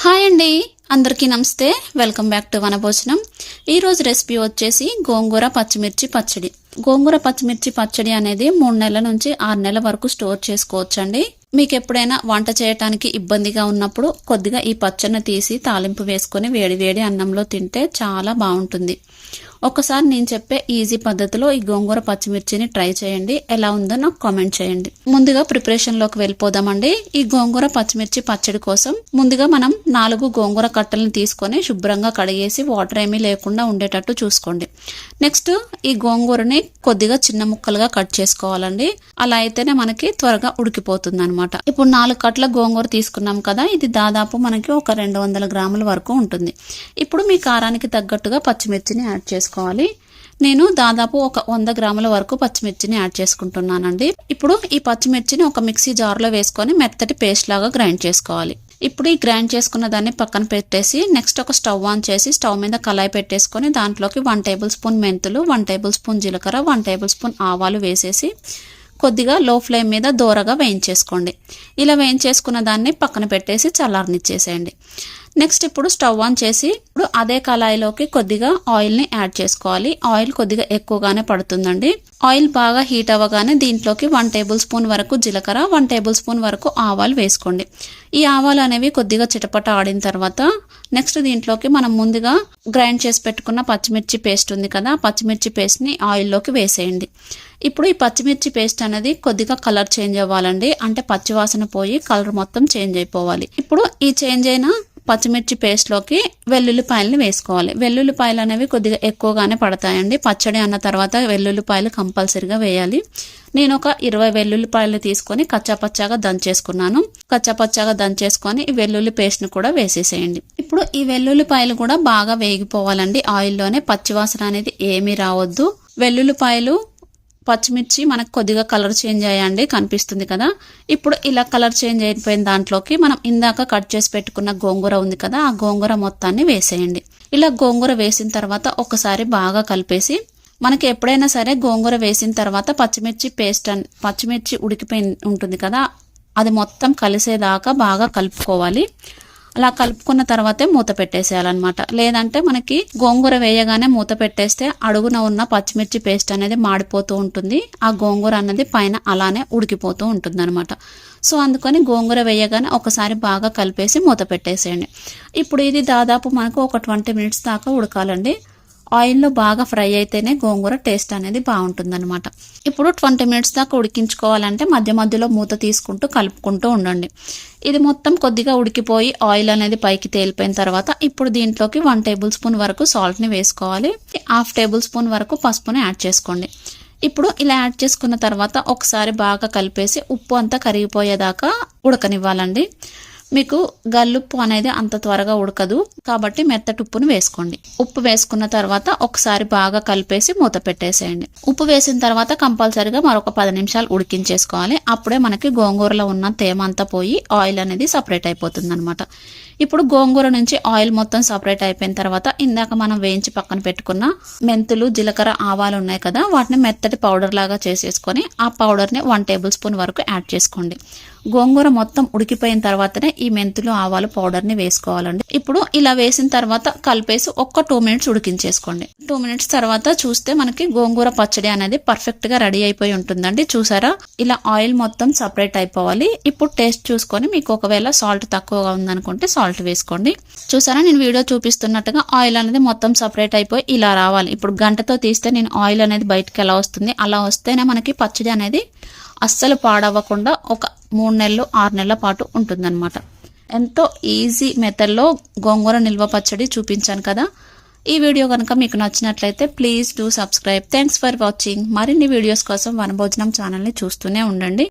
Hi అండి, అందరికీ నమస్తే. Welcome back to Vanabhojanam. ఈరోజు రెసిపీ వచ్చేసి గోంగూర పచ్చిమిర్చి పచ్చడి. గోంగూర పచ్చిమిర్చి పచ్చడి అనేది 3 నెలల నుంచి 6 నెలల వరకు స్టోర్ చేసుకోవచ్చండి. మీకు ఎప్పుడైనా వంట చేయడానికి ఇబ్బందిగా ఉన్నప్పుడు కొద్దిగా ఈ పచ్చడిని తీసి తాలింపు వేసుకొని వేడి వేడి అన్నంలో తింటే చాలా బాగుంటుంది. ఒకసారి నేను చెప్పే ఈజీ పద్ధతిలో ఈ గోంగూర పచ్చిమిర్చిని ట్రై చేయండి. ఎలా ఉందో నాకు కామెంట్ చేయండి. ముందుగా ప్రిపరేషన్ లోకి వెళ్ళిపోదామండి. ఈ గోంగూర పచ్చిమిర్చి పచ్చడి కోసం ముందుగా మనం 4 గోంగూర కట్టలను తీసుకొని శుభ్రంగా కడిగేసి వాటర్ ఏమీ లేకుండా ఉండేటట్టు చూసుకోండి. నెక్స్ట్ ఈ గోంగూరని కొద్దిగా చిన్న ముక్కలుగా కట్ చేసుకోవాలండి. అలా అయితేనే మనకి త్వరగా ఉడికిపోతుంది అనమాట. ఇప్పుడు 4 కట్టల గోంగూర తీసుకున్నాం కదా, ఇది దాదాపు మనకి ఒక 200 గ్రాముల వరకు ఉంటుంది. ఇప్పుడు మీ కారానికి తగ్గట్టుగా పచ్చిమిర్చిని యాడ్ చేసుకోవాలి. నేను దాదాపు ఒక 100 గ్రాముల వరకు పచ్చిమిర్చిని యాడ్ చేసుకుంటున్నానండి. ఇప్పుడు ఈ పచ్చిమిర్చిని ఒక మిక్సీ జార్లో వేసుకొని మెత్తటి పేస్ట్ లాగా గ్రైండ్ చేసుకోవాలి. ఇప్పుడు ఈ గ్రైండ్ చేసుకున్న దాన్ని పక్కన పెట్టేసి నెక్స్ట్ ఒక స్టవ్ ఆన్ చేసి స్టవ్ మీద కళాయి పెట్టేసుకొని దాంట్లోకి 1 టేబుల్ స్పూన్ మెంతులు, 1 టేబుల్ స్పూన్ జీలకర్ర, 1 టేబుల్ స్పూన్ ఆవాలు వేసేసి కొద్దిగా లో ఫ్లేమ్ మీద దోరగా వేయించేసుకోండి. ఇలా వేయించేసుకున్న దాన్ని పక్కన పెట్టేసి చల్లారనిచ్చేసేయండి. నెక్స్ట్ ఇప్పుడు స్టవ్ ఆన్ చేసి ఇప్పుడు అదే కళాయిలోకి కొద్దిగా ఆయిల్ని యాడ్ చేసుకోవాలి. ఆయిల్ కొద్దిగా ఎక్కువగానే పడుతుందండి. ఆయిల్ బాగా హీట్ అవ్వగానే దీంట్లోకి 1 టేబుల్ స్పూన్ వరకు జీలకర్ర, 1 టేబుల్ స్పూన్ వరకు ఆవాలు వేసుకోండి. ఈ ఆవాలు అనేవి కొద్దిగా చిటపట ఆడిన తర్వాత నెక్స్ట్ దీంట్లోకి మనం ముందుగా గ్రైండ్ చేసి పెట్టుకున్న పచ్చిమిర్చి పేస్ట్ ఉంది కదా, పచ్చిమిర్చి పేస్ట్ని ఆయిల్లోకి వేసేయండి. ఇప్పుడు ఈ పచ్చిమిర్చి పేస్ట్ అనేది కొద్దిగా కలర్ చేంజ్ అవ్వాలండి. అంటే పచ్చివాసన పోయి కలర్ మొత్తం చేంజ్ అయిపోవాలి. ఇప్పుడు ఈ చేంజ్ అయిన పచ్చిమిర్చి పేస్ట్లోకి వెల్లుల్లిపాయలని వేసుకోవాలి. వెల్లుల్లిపాయలు అనేవి కొద్దిగా ఎక్కువగానే పడతాయండి. పచ్చడి అన్న తర్వాత వెల్లుల్లిపాయలు కంపల్సరిగా వేయాలి. నేను ఒక 20 వెల్లుల్లిపాయలు తీసుకొని కచ్చాపచ్చాగా దంచేసుకున్నాను. కచ్చాపచ్చాగా దంచేసుకొని ఈ వెల్లుల్లి పేస్ట్ని కూడా వేసేసేయండి. ఇప్పుడు ఈ వెల్లుల్లిపాయలు కూడా బాగా వేగిపోవాలండి. ఆయిల్లోనే పచ్చివాసన అనేది ఏమీ రావద్దు. వెల్లుల్లిపాయలు పచ్చిమిర్చి మనకు కొద్దిగా కలర్ చేంజ్ అయ్యండి, కనిపిస్తుంది కదా. ఇప్పుడు ఇలా కలర్ చేంజ్ అయిపోయిన దాంట్లోకి మనం ఇందాక కట్ చేసి పెట్టుకున్న గోంగూర ఉంది కదా, ఆ గోంగూర మొత్తాన్ని వేసేయండి. ఇలా గోంగూర వేసిన తర్వాత ఒకసారి బాగా కలిపేసి మనకి ఎప్పుడైనా సరే గోంగూర వేసిన తర్వాత పచ్చిమిర్చి ఉడికిపోయి ఉంటుంది కదా, అది మొత్తం కలిసేదాకా బాగా కలుపుకోవాలి. అలా కలుపుకున్న తర్వాతే మూత పెట్టేసేయాలన్నమాట. లేదంటే మనకి గోంగూర వేయగానే మూత పెట్టేస్తే అడుగున ఉన్న పచ్చిమిర్చి పేస్ట్ అనేది మాడిపోతూ ఉంటుంది. ఆ గోంగూర అన్నది పైన అలానే ఉడికిపోతూ ఉంటుంది అనమాట. సో అందుకని గోంగూర వేయగానే ఒకసారి బాగా కలిపేసి మూత పెట్టేసేయండి. ఇప్పుడు ఇది దాదాపు మనకు ఒక 20 మినిట్స్ దాకా ఉడకాలండి. ఆయిల్లో బాగా ఫ్రై అయితేనే గోంగూర టేస్ట్ అనేది బాగుంటుందన్నమాట. ఇప్పుడు 20 మినిట్స్ దాకా ఉడికించుకోవాలంటే మధ్య మధ్యలో మూత తీసుకుంటూ కలుపుకుంటూ ఉండండి. ఇది మొత్తం కొద్దిగా ఉడికిపోయి ఆయిల్ అనేది పైకి తేలిపోయిన తర్వాత ఇప్పుడు దీంట్లోకి 1 టేబుల్ స్పూన్ వరకు సాల్ట్ని వేసుకోవాలి. 1/2 టేబుల్ స్పూన్ వరకు పసుపుని యాడ్ చేసుకోండి. ఇప్పుడు ఇలా యాడ్ చేసుకున్న తర్వాత ఒకసారి బాగా కలిపేసి ఉప్పు అంతా కరిగిపోయేదాకా ఉడకనివ్వాలండి. మీకు గల్లుప్పు అనేది అంత త్వరగా ఉడకదు కాబట్టి మెత్తటి ఉప్పును వేసుకోండి. ఉప్పు వేసుకున్న తర్వాత ఒకసారి బాగా కలిపేసి మూత పెట్టేసేయండి. ఉప్పు వేసిన తర్వాత కంపల్సరిగా మరొక 10 నిమిషాలు ఉడికించేసుకోవాలి. అప్పుడే మనకి గోంగూరలో ఉన్న తేమ అంతా పోయి ఆయిల్ అనేది సపరేట్ అయిపోతుంది అనమాట. ఇప్పుడు గోంగూర నుంచి ఆయిల్ మొత్తం సపరేట్ అయిపోయిన తర్వాత ఇందాక మనం వేయించి పక్కన పెట్టుకున్న మెంతులు, జీలకర్ర, ఆవాలు ఉన్నాయి కదా, వాటిని మెత్తటి పౌడర్ లాగా చేసేసుకొని ఆ పౌడర్ని 1 టేబుల్ స్పూన్ వరకు యాడ్ చేసుకోండి. గోంగూర మొత్తం ఉడికిపోయిన తర్వాతనే ఈ మెంతులు, ఆవాలు పౌడర్ని వేసుకోవాలండి. ఇప్పుడు ఇలా వేసిన తర్వాత కలిపేసి ఒక్క 2 మినిట్స్ ఉడికించేసుకోండి. 2 మినిట్స్ తర్వాత చూస్తే మనకి గోంగూర పచ్చడి అనేది పర్ఫెక్ట్ గా రెడీ అయిపోయి ఉంటుందండి. చూసారా, ఇలా ఆయిల్ మొత్తం సపరేట్ అయిపోవాలి. ఇప్పుడు టేస్ట్ చూసుకొని మీకు ఒకవేళ సాల్ట్ తక్కువగా ఉందనుకుంటే సాల్ట్ వేసుకోండి. చూసారా, నేను వీడియో చూపిస్తున్నట్టుగా ఆయిల్ అనేది మొత్తం సపరేట్ అయిపోయి ఇలా రావాలి. ఇప్పుడు గంటతో తీస్తే నేను ఆయిల్ అనేది బయటకు ఎలా వస్తుంది, అలా వస్తేనే మనకి పచ్చడి అనేది అస్సలు పాడవ్వకుండా ఒక 3 నెలలు 6 నెలల పాటు ఉంటుందన్నమాట. ఎంతో ఈజీ మెథడ్లో గోంగూర నిల్వ పచ్చడి చూపించాను కదా. ఈ వీడియో కనుక మీకు నచ్చినట్లయితే please do subscribe. Thanks for watching. మరిన్ని వీడియోస్ కోసం వనభోజనం ఛానల్ని చూస్తూనే ఉండండి.